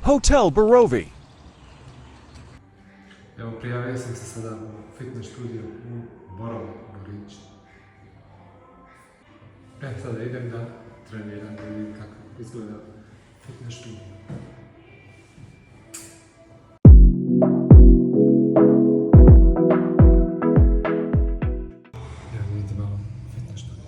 Hotel Borovi. Evo, prijavio sam se sada u fitness studio u Borovi, Gorić. Sada idem da treniram, da vidim kako izgleda fitness studio. Evo vidite malo fitness studio.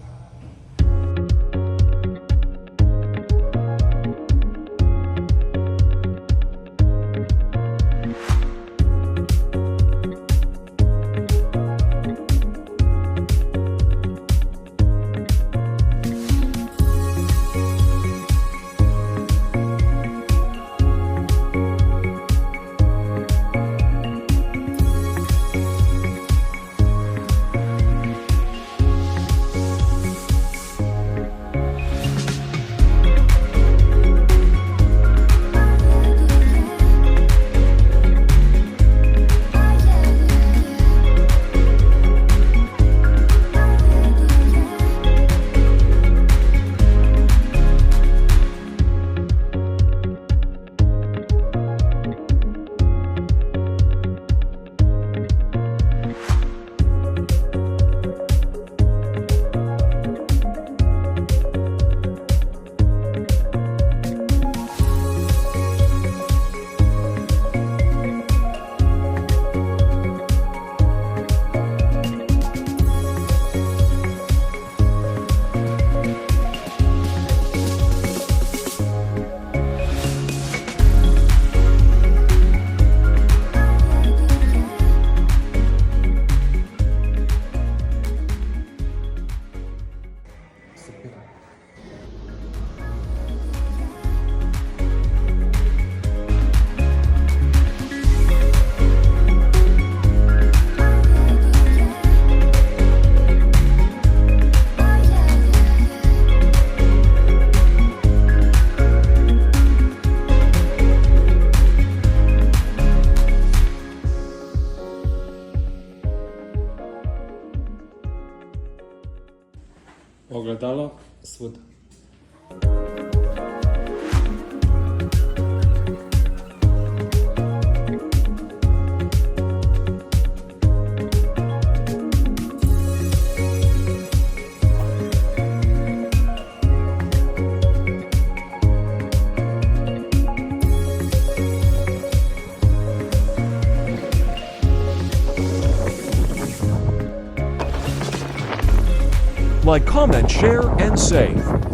Ogledalo svuda. Like, comment, share, and save.